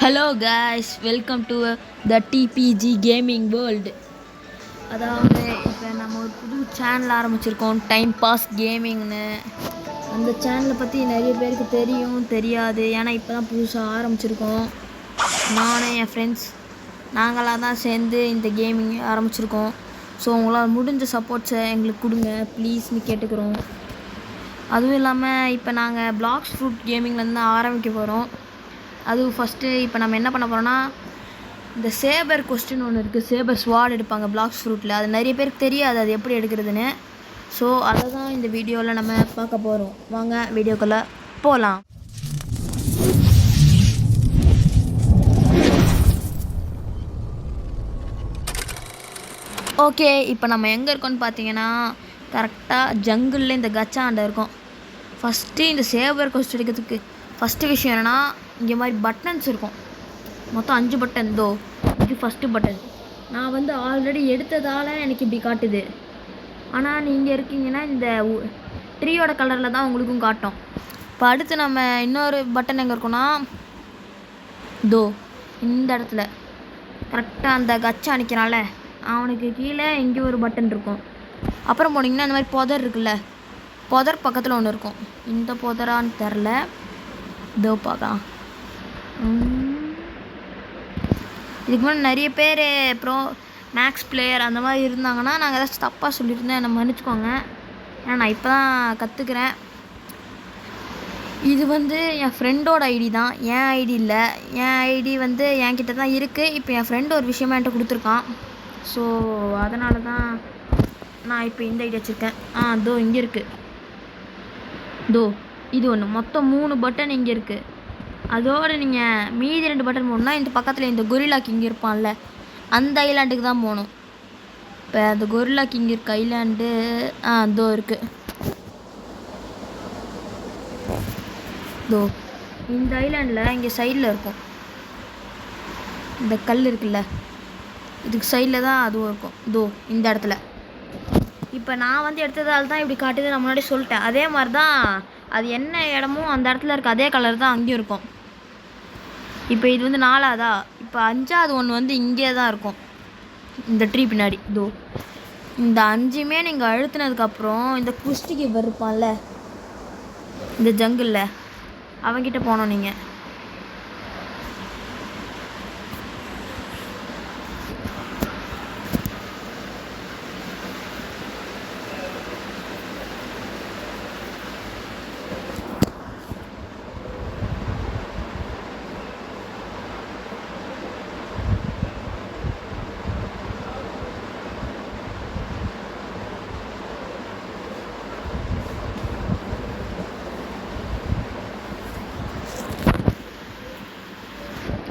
Hello guys, welcome to the TPG gaming world. அதாவது இப்போ நம்ம ஒரு புது சேனல் ஆரம்பிச்சிருக்கோம், டைம் பாஸ் கேமிங்னு. அந்த சேனலை பற்றி நிறைய பேருக்கு தெரியாது, ஏன்னா இப்போ தான் புதுசாக ஆரம்பிச்சிருக்கோம். நானும் என் ஃப்ரெண்ட்ஸ் நாங்களாக தான் சேர்ந்து இந்த கேமிங் ஆரம்பிச்சிருக்கோம். ஸோ உங்களால் முடிஞ்ச சப்போர்ட்ஸை எங்களுக்கு கொடுங்க ப்ளீஸ்னு கேட்டுக்கிறோம். அதுவும் இல்லாமல் இப்போ நாங்கள் பிளாக்ஸ் ஃப்ரூட் கேமிங்லேருந்து தான் ஆரம்பிக்க போகிறோம். அதுவும் ஃபஸ்ட்டு இப்போ நம்ம என்ன பண்ண போகிறோன்னா, இந்த சேபர் கொஸ்டின் ஒன்று இருக்குது. சேபர் ஸ்வாட் எடுப்பாங்க பிளாக்ஸ் ஃப்ரூட்டில். அது நிறைய பேருக்கு தெரியாது அது எப்படி எடுக்கிறதுன்னு. ஸோ அதை தான் இந்த வீடியோவில் நம்ம பார்க்க போகிறோம். வாங்க வீடியோக்குள்ளே போகலாம். ஓகே, இப்போ நம்ம எங்கே இருக்கோன்னு பார்த்தீங்கன்னா, கரெக்டாக ஜங்கிளில் இந்த கச்சாண்டை இருக்கும். ஃபஸ்ட்டு இந்த சேவர் கொஸ்டின் எடுக்கிறதுக்கு ஃபஸ்ட்டு விஷயம் என்னென்னா, இங்கே மாதிரி பட்டன்ஸ் இருக்கும். மொத்தம் 5 பட்டன். இது ஃபஸ்ட்டு பட்டன். நான் வந்து ஆல்ரெடி எடுத்ததால் எனக்கு இப்படி காட்டுது. ஆனால் நீங்கள் இருக்கீங்கன்னா இந்த ட்ரீயோட கலரில் தான் உங்களுக்கும் காட்டும். இப்போ அடுத்து நம்ம இன்னொரு பட்டன் எங்கே இருக்கோன்னா, இந்த இடத்துல கரெக்டாக அந்த கச்சா நிற்கிறான்ல, அவனுக்கு கீழே இங்கே ஒரு பட்டன் இருக்கும். அப்புறம் போனீங்கன்னா இந்த மாதிரி புதர் இருக்குல்ல, புதர் பக்கத்தில் ஒன்று இருக்கும். இந்த புதரான்னு தெரில, பார்க்கலாம். இதுக்கு முன்னாடி நிறைய பேர் மேக்ஸ் பிளேயர் அந்த மாதிரி இருந்தாங்கன்னா, நாங்கள் ஏதாச்சும் தப்பாக சொல்லியிருந்தேன், என்னை மன்னிச்சுக்கோங்க. ஏன்னா நான் இப்போ தான் கற்றுக்குறேன். இது வந்து என் ஃப்ரெண்டோட ஐடி தான், என் ஐடி இல்லை. என் ஐடி வந்து என்கிட்ட தான் இருக்குது. இப்போ என் ஃப்ரெண்டு ஒரு விஷயமா என்கிட்ட கொடுத்துருக்கான். ஸோ அதனால தான் நான் இப்போ இந்த ஐடி வச்சுருக்கேன். இங்கே இருக்குது. இது ஒன்று. மொத்தம் 3 பட்டன் இங்கே இருக்குது. அதோடு நீங்கள் மீதி 2 பட்டன் போகணுன்னா, இந்த பக்கத்தில் இந்த கொரில்லா கிங் இருப்பான்ல, அந்த ஐலாண்டுக்கு தான் போகணும். இப்போ அந்த கொரில்லா கிங் இருக்க ஐலாண்டு இருக்குது. இந்த ஐலாண்டில் இங்கே சைடில் இருக்கும். இந்த கல் இருக்குல்ல, இதுக்கு சைடில் தான் அதுவும் இருக்கும். இந்த இடத்துல. இப்போ நான் வந்து எடுத்ததால் தான் இப்படி காட்டுது, நான் முன்னாடி சொல்லிட்டேன். அதே மாதிரி தான் அது என்ன இடமோ அந்த இடத்துல இருக்க அதே கலர் தான் அங்கேயும் இருக்கும். இப்போ இது வந்து 4ஆவதா, இப்போ 5ஆவது ஒன்று வந்து இங்கே தான் இருக்கும், இந்த ட்ரீ பின்னாடி. இந்த 5மே நீங்கள் அழுத்தினதுக்கப்புறம் இந்த குஸ்டி கீப்பர் இருப்பான்ல இந்த ஜங்கிளில், அவங்கிட்ட போனோம் நீங்கள்.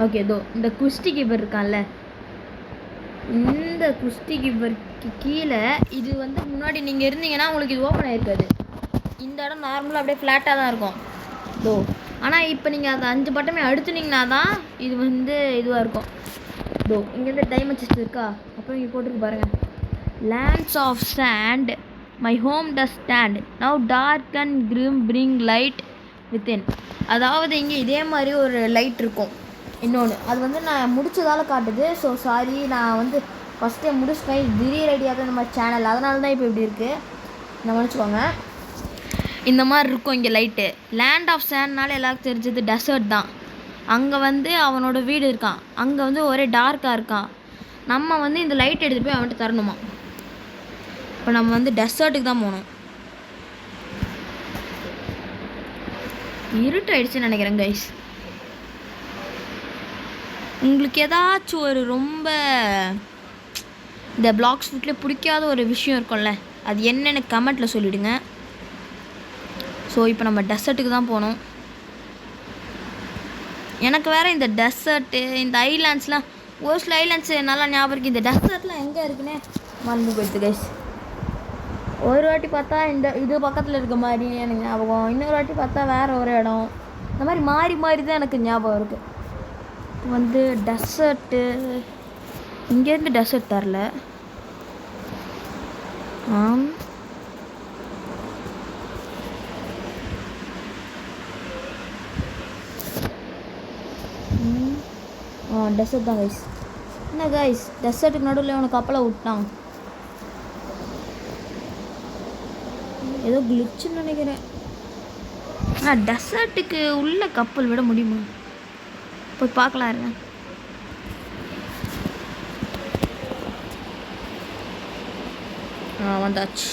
ஓகே, இந்த குஸ்டி கீப்பர் இருக்கான்ல, இந்த குஸ்டி கீப்பருக்கு கீழே இது வந்து முன்னாடி நீங்கள் இருந்தீங்கன்னா உங்களுக்கு இது ஓப்பன் ஆகிருக்காது. இந்த இடம் நார்மலாக அப்படியே ஃப்ளாட்டாக தான் இருக்கும். ஆனால் இப்போ நீங்கள் அந்த 5 பட்டமே அழுத்துனீங்கன்னா தான் இது வந்து இதுவாக இருக்கும். இங்கேருந்து டைமண்ட் செஸ்ட் இருக்கா, அப்புறம் இங்கே போட்டுருக்கு பாருங்கள், lands of sand my home does stand now dark and grim bring light within. அதாவது இங்கே இதே மாதிரி ஒரு லைட் இருக்கும். இன்னொன்று அது வந்து நான் முடிச்சதால் காட்டுது. ஸோ சாரி, நான் வந்து ஃபஸ்ட்டே முடிச்சுட்டேன். திடீர் ஐடியாக நம்ம சேனல், அதனால தான் இப்போ இப்படி இருக்குது, நான் மன்னிச்சுக்கோங்க. இந்த மாதிரி இருக்கும் இங்கே லைட்டு. லேண்ட் ஆஃப் சாண்ட்னால எல்லாருக்கும் தெரிஞ்சது டெசர்ட் தான். அங்கே வந்து அவனோட வீடு இருக்கான், அங்கே வந்து ஒரே டார்க்காக இருக்கான். நம்ம வந்து இந்த லைட் எடுத்துகிட்டு போய் அவன்கிட்ட தரணுமா. இப்போ நம்ம வந்து டெசர்ட்டுக்கு தான் போகணும். இருட்டாயிடுச்சுன்னு நினைக்கிறேன் கைஸ். உங்களுக்கு ஏதாச்சும் ஒரு ரொம்ப இந்த பிளாக்ஸ் ஃபுட்லேயே பிடிக்காத ஒரு விஷயம் இருக்கும்ல, அது என்னென்னு கமெண்ட்டில் சொல்லிவிடுங்க. ஸோ இப்போ நம்ம டெசர்ட்டுக்கு தான் போகணும். எனக்கு வேறு இந்த டெசர்ட்டு, இந்த ஐலாண்ட்ஸ்லாம், ஒரு சில ஐலாண்ட்ஸ் நல்லா ஞாபகம் இருக்குது. இந்த டெசர்ட்லாம் எங்கே இருக்குன்னே மறந்து போயிடுது கைஸ். ஒரு வாட்டி பார்த்தா இது பக்கத்தில் இருக்க மாதிரி எனக்கு ஞாபகம், இன்னொரு வாட்டி பார்த்தா வேறு ஒரு இடம், இந்த மாதிரி மாறி தான் எனக்கு ஞாபகம் இருக்குது. வந்து டெசர்ட்டு இங்கேருந்து டெசர்ட் தரல. டெசர்ட் தான் கைஸ். என்ன கைஸ் டெசர்ட்டுக்கு நடுவில் உனக்கு கப்பலை விட்டான். ஏதோ கிளிச்சுன்னு நினைக்கிறேன். டெசர்ட்டுக்கு உள்ள கப்பல் விட முடியுமா? போய் பார்க்கலாம் இருங்க. வந்தாச்சு.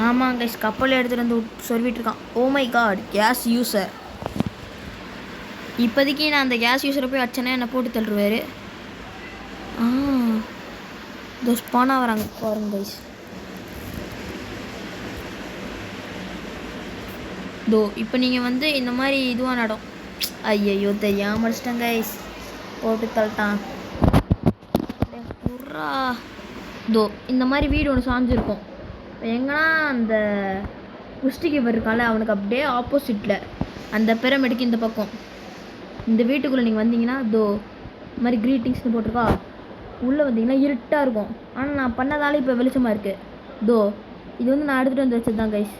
ஆமாம் கைஸ் கப்பல் எடுத்துகிட்டு வந்து சொல்லிட்டு இருக்கான். Oh my god case user. இப்போதைக்கு நான் அந்த கேஸ் யூஸரை போய் வச்சேன்னா என்னை போட்டு தள்ளுருவார். இதோ ஸ்பானாக வராங்க பாருங்க கைஸ். தோ இப்போ நீங்கள் வந்து இந்த மாதிரி இதுவாக நடம். ஐயோ தெரியாமல் முடிச்சிட்டேன் கைஸ். போட்டு தள்ளிட்டான். புறா தோ இந்த மாதிரி வீடு ஒன்று சாஞ்சிருக்கும். எங்கன்னா அந்த குஸ்டி கீப்பர் இருக்கான்ல அவனுக்கு அப்படியே ஆப்போசிட்டில் அந்த பிரமிடுக்கு இந்த பக்கம் இந்த வீட்டுக்குள்ளே நீங்கள் வந்தீங்கன்னா தோ இந்த மாதிரி க்ரீட்டிங்ஸ்னு போட்டிருக்கா. உள்ளே வந்தீங்கன்னா இருட்டாக இருக்கும். ஆனால் நான் பண்ணதால இப்போ வெளிச்சமாக இருக்குது. தோ இது வந்து நான் எடுத்துகிட்டு வந்து வச்சது தான் கைஸ்.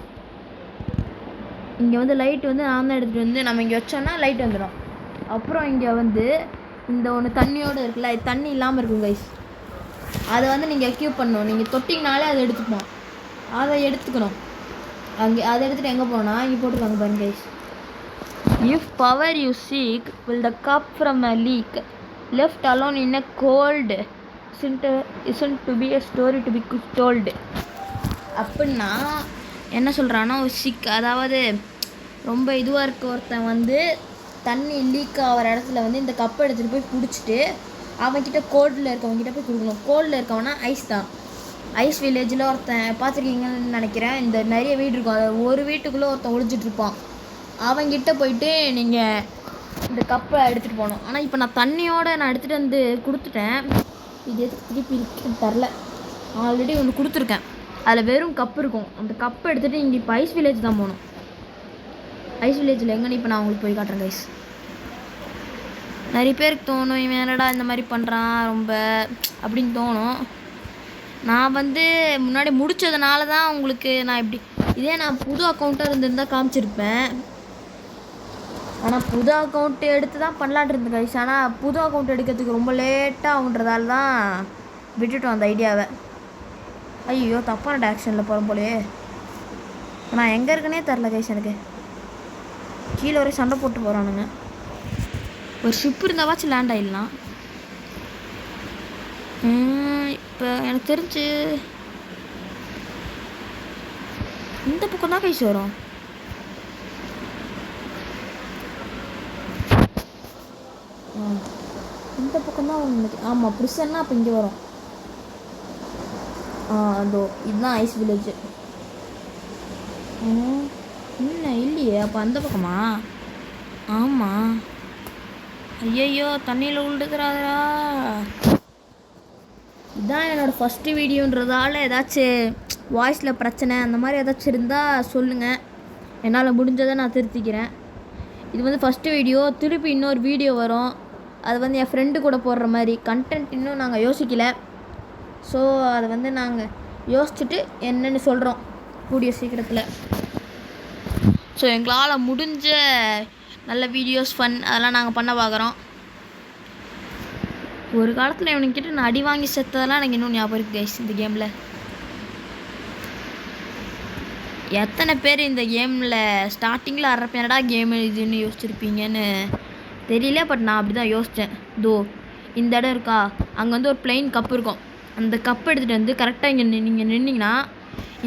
இங்கே வந்து லைட் வந்து நான் தான் எடுத்துகிட்டு வந்து நம்ம இங்கே வச்சோன்னா லைட் வந்துடும். அப்புறம் இங்கே வந்து இந்த ஒன்று தண்ணியோடு இருக்குல்ல, தண்ணி இல்லாமல் இருக்கும் கைஸ். அதை வந்து நீங்கள் எக்யூப் பண்ணணும். நீங்கள் தொட்டிங்கனாலே அதை எடுத்துக்கணும். அதை எடுத்துக்கணும். அங்கே அதை எடுத்துகிட்டு எங்கே போனால் இங்கே போட்டுருக்காங்க பாருங்க guys. If power you seek will the cup from a leak left alone in a cold isn't to be a story to be told. அப்படின்னா என்ன சொல்கிறான்னா அதாவது ரொம்ப இதுவாக இருக்க ஒருத்தன் வந்து தண்ணி லீக் ஆகிற இடத்துல வந்து இந்த கப்பை எடுத்துகிட்டு போய் பிடிச்சிட்டு அவன்கிட்ட கோல்டில் இருக்கவங்ககிட்ட போய் கொடுக்கணும். கோல்டில் இருக்கவனா ஐஸ் தான். ஐஸ் வில்லேஜில் ஒருத்தன் பார்த்துருக்கீங்கன்னு நினைக்கிறேன். இந்த நிறைய வீடு இருக்கும். அது ஒரு வீட்டுக்குள்ளே ஒருத்தன் ஒழிஞ்சிட்ருப்பான். அவங்கிட்ட போயிட்டு நீங்கள் இந்த கப்பை எடுத்துகிட்டு போகணும். ஆனால் இப்போ நான் தண்ணியோடு நான் எடுத்துகிட்டு வந்து கொடுத்துட்டேன். இது எதுக்கு திருப்பி இருக்குன்னு தரல. ஆல்ரெடி ஒன்று கொடுத்துருக்கேன். அதில் வெறும் கப்பு இருக்கும். அந்த கப்பை எடுத்துகிட்டு இங்கே இப்போ ஐஸ் வில்லேஜ் தான் போகணும். ஐஸ் வில்லேஜில் எங்கன்னு இப்போ நான் உங்களுக்கு போய் காட்டுறேன் கைஸ். நிறைய பேருக்கு தோணும் இவன் என்னடா இந்த மாதிரி பண்ணுறான் ரொம்ப அப்படின்னு தோணும். நான் வந்து முன்னாடி முடித்ததுனால தான் உங்களுக்கு நான் இப்படி இதே நான் புது அக்கௌண்ட்டாக இருந்திருந்தால் காமிச்சிருப்பேன். ஆனால் புது அக்கௌண்ட்டு எடுத்து தான் பண்ணலான்ட்டு இருந்தேன் கைஸ். ஆனால் புது அக்கௌண்ட் எடுக்கிறதுக்கு ரொம்ப லேட்டாக ஆகுன்றதால தான் விட்டுட்டோம் அந்த ஐடியாவை. ஐயோ தப்பான டேரக்ஷனில் போகிறோம் போலையே. நான் எங்கே இருக்குன்னே தெரில கைஸ். எனக்கு கீழே வரை சண்டை போட்டு போகிறானுங்க. ஒரு ஷிப் இருந்தாவாச்சும் லேண்ட் ஆகிடலாம். இப்போ எனக்கு தெரிஞ்சு இந்த பக்கம் தான் கைஸ் வரும். இந்த பக்கம் தான் உங்களுக்கு ஆமாம் ப்ரிசன்னா அப்போ இங்கே வரும். அதோ இதுதான் ஐஸ் வில்லேஜ். இல்லை இல்லையே அப்போ அந்த பக்கமா? ஆமாம். ஐயையோ தண்ணியில் விழுந்துக்கிறாரா. இதுதான் என்னோடய ஃபஸ்ட்டு வீடியோன்றதால ஏதாச்சும் வாய்ஸில் பிரச்சனை அந்த மாதிரி ஏதாச்சும் இருந்தால் சொல்லுங்கள். என்னால் முடிஞ்சதை நான் திருத்திக்கிறேன். இது வந்து ஃபஸ்ட்டு வீடியோ. திருப்பி இன்னொரு வீடியோ வரும். அது வந்து என் ஃப்ரெண்டு கூட போடுற மாதிரி கண்டென்ட் இன்னும் நாங்கள் யோசிக்கலை. ஸோ அதை வந்து நாங்கள் யோசிச்சுட்டு என்னென்னு சொல்கிறோம் கூடிய சீக்கிரத்தில். ஸோ எங்களால் முடிஞ்ச நல்ல வீடியோஸ் ஃபன் அதெல்லாம் நாங்கள் பண்ண பார்க்குறோம். ஒரு காலத்தில் இவனுக்கிட்ட நான் அடி வாங்கி செத்ததெல்லாம் எனக்கு இன்னும் ஞாபகம் இருக்குது கைஸ். இந்த கேமில் எத்தனை பேர் இந்த கேமில் ஸ்டார்டிங்கில் அறப்ப என்னடா கேம் இதுன்னு யோசிச்சுருப்பீங்கன்னு தெரியல. பட் நான் அப்படி தான் யோசித்தேன். தோ இந்த இடம் இருக்கா, அங்கே வந்து ஒரு பிளெயின் கப் இருக்கும். அந்த கப் எடுத்துகிட்டு வந்து கரெக்டாக இங்கே நீங்கள் நின்னிங்கன்னா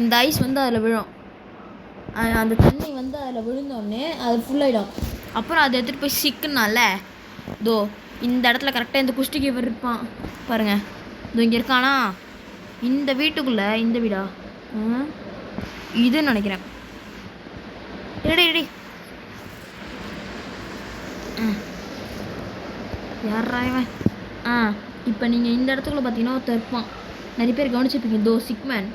இந்த ஐஸ் வந்து அதில் விழும். அந்த தண்ணி வந்து அதில் விழுந்தோடனே அது ஃபுல்லாகிடும். அப்புறம் அதை எடுத்துகிட்டு போய் சிக்குனால தோ இந்த இடத்துல கரெக்டாக இந்த குஸ்டி கீப்பர் இருப்பான் பாருங்கள். இதோ இங்கே இருக்கானா இந்த வீட்டுக்குள்ளே. இந்த வீடா இதுன்னு நினைக்கிறேன். ரெடி யாரா இவன்? இப்போ நீங்கள் இந்த இடத்துக்குள்ள பார்த்தீங்கன்னா ஒருத்தர் இருப்பான். நிறைய பேர் கவனிச்சிருப்பீங்க. தோ சிக்மேன்.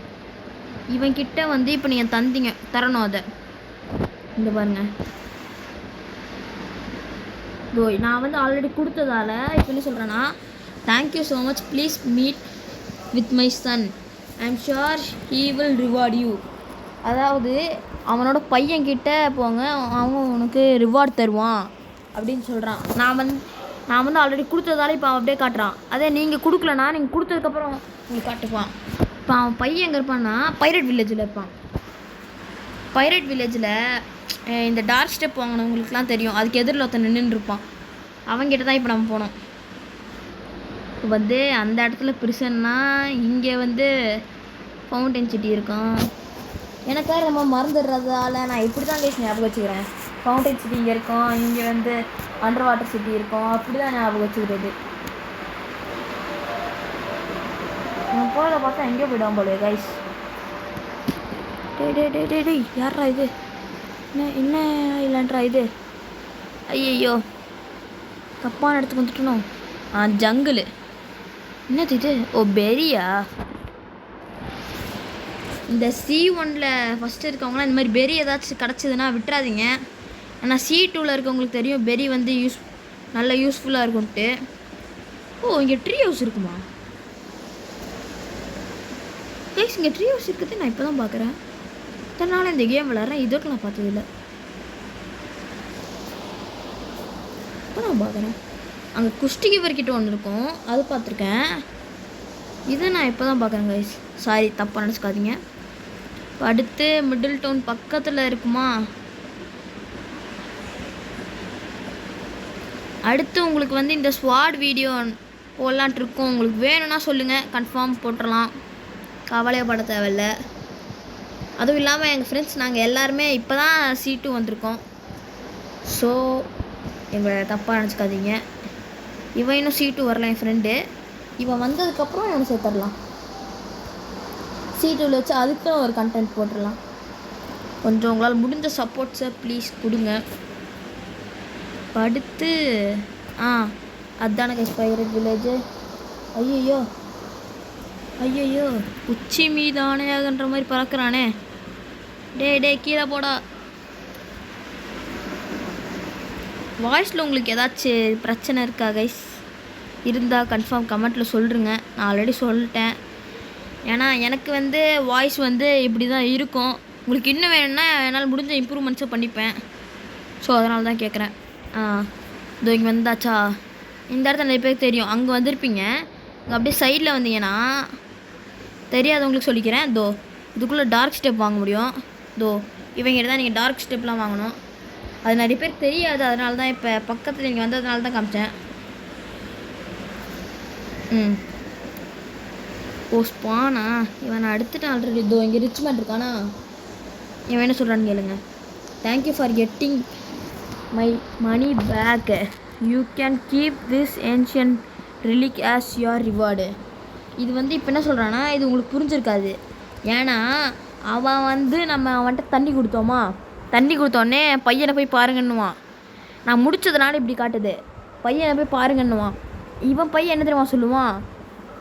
இவன் கிட்ட வந்து இப்போ நீங்கள் தரணும் அதை. இந்த பாருங்க. தோ நான் வந்து ஆல்ரெடி கொடுத்ததால இப்போ என்ன சொல்கிறேன்னா thank you so much please meet with my son I am sure he will reward you. அதாவது அவனோட பையன்கிட்ட போங்க அவன் உனக்கு ரிவார்ட் தருவான் அப்படின்னு சொல்கிறான். நான் வந்து ஆல்ரெடி கொடுத்ததால இப்போ அவன் அப்படியே காட்டுறான். அதே நீங்கள் கொடுக்கலனா நீங்கள் கொடுத்ததுக்கப்புறம் உங்களுக்கு காட்டுவான். இப்போ அவன் பையன் எங்கே இருப்பான்னா பைரட் வில்லேஜில் இருப்பான். பைரட் வில்லேஜில் இந்த டார்க் ஸ்டெப் வாங்கினவங்களுக்குலாம் தெரியும். அதுக்கு எதிரில் ஒருத்தன் நின்றுருப்பான். அவங்ககிட்ட தான் இப்போ நம்ம போனோம். இப்போ வந்து அந்த இடத்துல பிரிசன்னா இங்கே வந்து ஃபவுண்டைன் சிட்டி இருக்கும். எனக்காக நம்ம மறந்துடுறதால நான் இப்படி தான் கேஸ் ஞாபகம் வச்சுக்கிறேன். ஃபவுண்டைன் சிட்டி இங்கே இருக்கும், இங்கே வந்து அண்டர் வாட்டர் சிட்டி இருக்கும், அப்படி தான் ஞாபகம் வச்சுக்கிறது. நம்ம போகிறத பார்த்தா எங்கேயோ போய்டுவோம் போல கைஸ். டேய் யாரா இது? என்ன இல்லைன்றா இது? ஐயோ தப்பான இடத்துக்கு வந்துட்டணும். ஜங்கிள். என்னது இது? ஓ பெரியா? இந்த C1 ஃபஸ்ட்டு இருக்கவங்களாம் இந்த மாதிரி பெரி ஏதாச்சும் கிடச்சிதுன்னா விட்டுறாதீங்க. ஏன்னா C2 இருக்கவங்களுக்கு தெரியும் பெரி வந்து நல்லா யூஸ்ஃபுல்லாக இருக்கும்ட்டு. ஓ இங்கே ட்ரீ ஹவுஸ் இருக்குமா கைஸ்? இங்கே ட்ரீ ஹவுஸ் இருக்குது. நான் இப்போ தான் பார்க்குறேன். இத்தனை நாள் இந்த கேம் விளாட்றேன், இதற்கு நான் பார்த்ததில்லை. இப்போ நான் பார்க்குறேன். அங்கே குஷ்டி கிவர்கிட்ட ஒன்று இருக்கும், அது பார்த்துருக்கேன். இதை நான் இப்போ தான் பார்க்குறேன் கைஸ். சாரி தப்பாக நினச்சிக்காதீங்க. இப்போ அடுத்து மிடில் டவுன் பக்கத்தில் இருக்குமா? அடுத்து உங்களுக்கு வந்து இந்த ஸ்வாட் வீடியோ போடலான்ட்டு இருக்கோம். உங்களுக்கு வேணும்னா சொல்லுங்கள், கன்ஃபார்ம் போட்டுடலாம், கவலையப்பட தேவையில்ல. அதுவும் இல்லாமல் எங்கள் ஃப்ரெண்ட்ஸ் நாங்கள் எல்லாருமே இப்போ தான் C2 வந்திருக்கோம். ஸோ எங்களை தப்பாக நினச்சிக்காதீங்க. இவன் இன்னும் C2 வரல என் ஃப்ரெண்டு. இவன் வந்ததுக்கப்புறம் இவனை சேர்த்துடலாம். C2 வச்சு அதுக்கு ஒரு கண்டென்ட் போட்டுடலாம். கொஞ்சம் உங்களால் முடிஞ்ச சப்போர்ட்ஸை ப்ளீஸ் கொடுங்க. அடுத்து அதுதானே கைஸ் பைரட் வில்லேஜ். ஐயோ உச்சி மீதானேன்ற மாதிரி பறக்கிறானே. டே கீழே போடா. வாய்ஸில் உங்களுக்கு ஏதாச்சும் பிரச்சனை இருக்கா கைஸ்? இருந்தால் கன்ஃபார்ம் கமெண்ட்டில் சொல்லுங்க. நான் ஆல்ரெடி சொல்லிட்டேன். ஏன்னா எனக்கு வந்து வாய்ஸ் வந்து இப்படி தான் இருக்கும். உங்களுக்கு இன்னும் வேணும்னா என்னால் முடிஞ்ச இம்ப்ரூவ்மெண்ட்ஸை பண்ணிப்பேன். ஸோ அதனால தான் கேட்குறேன். இதோ இங்கே வந்தாச்சா? இந்த இடத்துல நிறைய பேருக்கு தெரியும், அங்கே வந்திருப்பீங்க. இங்கே அப்படியே சைடில் வந்தீங்கன்னா தெரியாதவங்களுக்கு சொல்லிக்கிறேன். இதோ இதுக்குள்ளே டார்க் ஸ்டெப் வாங்க முடியும். இதோ இவங்கிட்ட தான் நீங்கள் டார்க் ஸ்டெப்லாம் வாங்கணும். அது நிறைய பேர் தெரியாது, அதனால தான் இப்போ பக்கத்தில் நீங்கள் வந்ததுனால தான் காமிச்சேன். ஓ ஸ்பானா? இவன் நான் எடுத்துட்டேன் ஆல்ரெடி. இதோ இங்கே ரிச்மெண்ட் இருக்கானா? இவன் என்ன சொல்கிறான்னு கேளுங்க. Thank you for getting my money back. You can keep this ancient relic as your reward. இது வந்து இப்போ என்ன சொல்கிறான்னா, இது உங்களுக்கு புரிஞ்சிருக்காது. ஏன்னா அவன் வந்து நம்ம அவன்கிட்ட தண்ணி கொடுத்தோன்னே பையனை போய் பாருங்கன்னுவான். நான் முடித்ததுனால இப்படி காட்டுது. பையனை போய் பாருங்கன்னுவான். இவன் பையன் என்ன தெரியுமா சொல்லுவான்?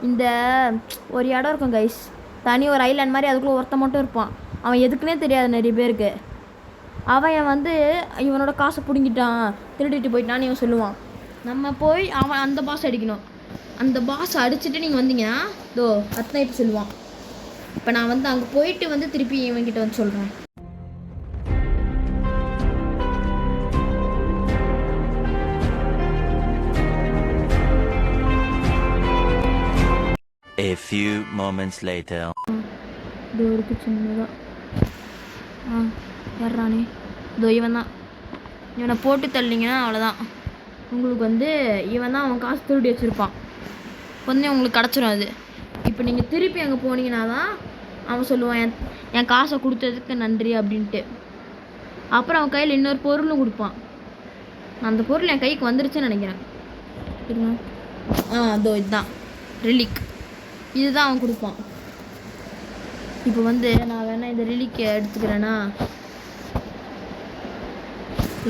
இந்த ஒரு இடம் இருக்கும் கைஸ், தனி ஒரு ஐலாண்ட் மாதிரி, அதுக்குள்ளே ஒருத்தன் மட்டும் இருப்பான். அவன் எதுக்குன்னே தெரியாது நிறைய பேருக்கு. அவன் வந்து இவனோட காசை பிடுங்கிட்டான், திருடிட்டு போயிட்டான்னு இவன் சொல்லுவான். நம்ம போய் அவன் அந்த பாஸ் அடிக்கணும். அந்த பாஸ் அடிச்சுட்டு நீங்கள் வந்தீங்கன்னா இதோ அத்தனை இப்போ சொல்லுவான். இப்போ நான் வந்து அங்கே போயிட்டு வந்து திருப்பி இவன்கிட்ட வந்து சொல்கிறேன். A few moments later. இதோ இருக்கு சின்னதாக. ஏறானே இதோ இவன் தான். இவனை போட்டு தள்ளிங்கன்னா அவ்வளோதான். உங்களுக்கு வந்து இவன் தான் அவன் காசு திருடி வச்சுருப்பான். வந்து உங்களுக்கு கிடச்சிரும் அது. இப்போ நீங்கள் திருப்பி அங்கே போனீங்கன்னா தான் அவன் சொல்லுவான் என் காசை கொடுத்ததுக்கு நன்றி அப்படின்ட்டு. அப்புறம் அவன் கையில் இன்னொரு பொருளும் கொடுப்பான். அந்த பொருள் என் கைக்கு வந்துருச்சுன்னு நினைக்கிறேன். இதோ இதுதான் ரிலிக். இதுதான் அவன் கொடுப்பான். இப்போ வந்து நான் வேணால் இந்த ரிலிக்கை எடுத்துக்கிறேன்னா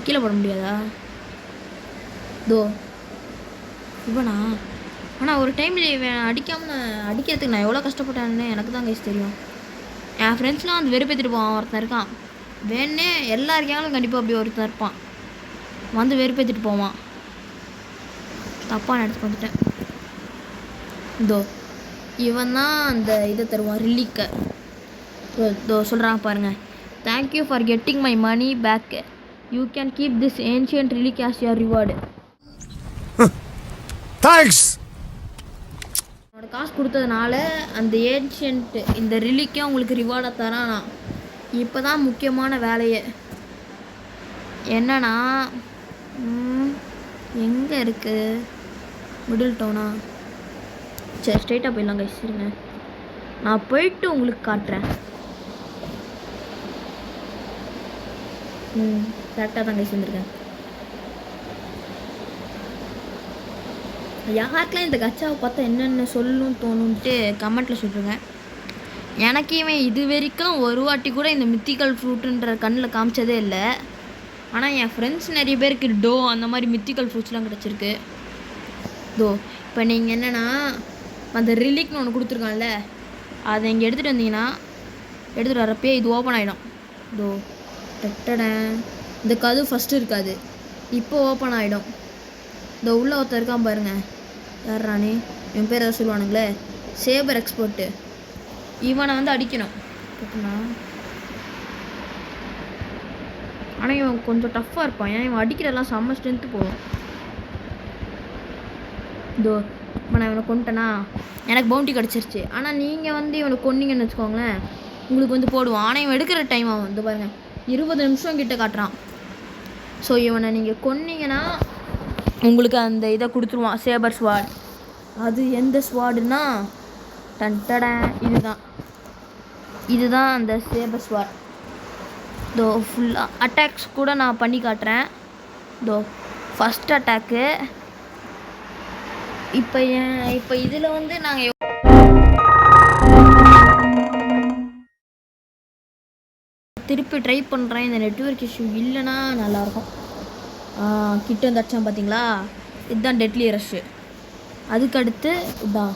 கீழே போட முடியாதா? இதோ இவனா? ஆனால் ஒரு டைமில் அடிக்கிறதுக்கு நான் எவ்வளோ கஷ்டப்பட்டேன்னு எனக்கு தான் கைஸ் தெரியும். என் ஃப்ரெண்ட்ஸ்லாம் வந்து வெறுப்பேற்றிட்டு போவான். ஒருத்தன் இருக்கான் வேணே, எல்லாருக்கையாலும் கண்டிப்பாக அப்படி ஒருத்தன் இருப்பான், வந்து வெறுப்பேற்றிட்டு போவான். தப்பாக நான் எடுத்து வந்துட்டேன். இதோ இவன் தான் அந்த இதை தருவான், ரிலிக்கை. இதோ சொல்கிறாங்க பாருங்கள். Thank you for getting my money back. You can keep this ancient relic as your reward. Thanks. என்னோட காசு கொடுத்ததுனால அந்த ஏன்ஷியன்ட் இந்த ரிலிக்கே உங்களுக்கு ரிவார்டாக தரான். நான் இப்போ தான் முக்கியமான வேலையே என்னன்னா, எங்கே இருக்குது மிடில் டவுனா? சரி ஸ்ட்ரைட்டாக போயிடலாம் கைஸ். இருங்க நான் போயிட்டு உங்களுக்கு காட்டுறேன். கரெக்டாக தான் கைஸ் வந்திருக்கேன். யாருக்கெல்லாம் இந்த கச்சாவை பார்த்தா என்னென்ன சொல்லணும்னு தோணுன்ட்டு கமெண்ட்டில் சொல்லுங்க. எனக்கு இவன் இது வரைக்கும் ஒரு வாட்டி கூட இந்த மித்திக்கல் ஃப்ரூட்டுன்ற கண்ணில் காமிச்சதே இல்லை. ஆனால் என் ஃப்ரெண்ட்ஸ் நிறைய பேருக்கு டோ அந்த மாதிரி மித்திக்கல் ஃப்ரூட்ஸ்லாம் கிடச்சிருக்கு. இப்போ நீங்கள் என்னென்னா அந்த ரிலிக்னு ஒன்று கொடுத்துருக்கான்ல, அதை இங்கே எடுத்துகிட்டு வந்தீங்கன்னா எடுத்துகிட்டு வரப்பே இது ஓப்பன் ஆகிடும். இந்த கதவு ஃபஸ்ட்டு இருக்காது, இப்போ ஓப்பன் ஆகிடும். உள்ள ஒருத்தர் இருக்கான் பாருங்க, யார் ராணி என் பேர் ஏதாவது சொல்லுவானுங்களே, சேபர் எக்ஸ்போர்ட்டு. இவனை வந்து அடிக்கணும். ஆனால் இவன் கொஞ்சம் டஃப்பாக இருப்பான். ஏன்னா இவன் அடிக்கிறதெல்லாம் செம்ம ஸ்ட்ரென்த்து போகும். இப்போ நான் இவனை கொண்டுட்டேன்னா எனக்கு பவுண்டி கிடச்சிருச்சு. ஆனால் நீங்கள் வந்து இவனை கொன்னீங்கன்னு வச்சுக்கோங்களேன், உங்களுக்கு வந்து போடுவான். ஆனால் இவன் எடுக்கிற டைம் ஆகும். வந்து பாருங்கள் 20 நிமிஷம் கிட்ட காட்டுறான். ஸோ இவனை நீங்கள் கொன்னீங்கன்னா உங்களுக்கு அந்த இதை கொடுத்துருவான், சேபர் ஸ்வாட். அது எந்த ஸ்வாடுன்னா இதுதான் அந்த சேபர் ஸ்வாட். ஃபுல்லாக அட்டாக்ஸ் கூட நான் பண்ணி காட்டுறேன். ஃபஸ்ட் அட்டாக்கு இப்போ இதில் வந்து நாங்கள் திருப்பி ட்ரை பண்ணுறேன். இந்த நெட்வொர்க் இஷ்யூ இல்லைன்னா நல்லாயிருக்கும். கிட்ட வந்து அடிச்சான் பார்த்தீங்களா, இதுதான் டெட்லி ரஷ்ஷு. அதுக்கடுத்து இதுதான்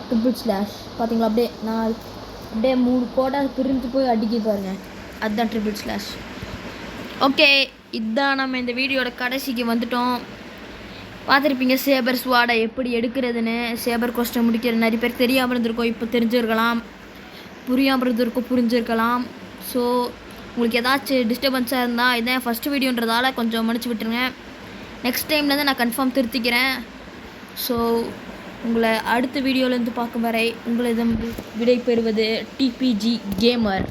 ட்ரிபிள் ஸ்லாஷ். பார்த்தீங்களா அப்படியே நான் அப்படியே 3 கோடாக பிரிஞ்சு போய் அடிக்க பாருங்க, அதுதான் ட்ரிபிள் ஸ்லாஷ். ஓகே, இதுதான் நம்ம இந்த வீடியோட கடைசிக்கு வந்துட்டோம். பார்த்துருப்பீங்க சேபர் ஸ்வாடை எப்படி எடுக்கிறதுன்னு. சேபர் கோஸ்ட்டை முடிக்கிற நிறைய பேர் தெரியாமல் இருந்திருக்கோம், இப்போ தெரிஞ்சிருக்கலாம். புரியாமல் இருந்திருக்கோம், புரிஞ்சிருக்கலாம். ஸோ உங்களுக்கு ஏதாச்சும் டிஸ்டர்பன்ஸாக இருந்தால் இதான் ஃபஸ்ட்டு வீடியோன்றதால கொஞ்சம் மன்னிச்சு விட்டுருங்க. நெக்ஸ்ட் டைம்லேருந்து நான் கன்ஃபார்ம் திருத்திக்கிறேன். ஸோ உங்களை அடுத்த வீடியோலேருந்து பார்க்கும் வரை உங்களிடம் விடை பெறுவது டிபிஜி கேமர்.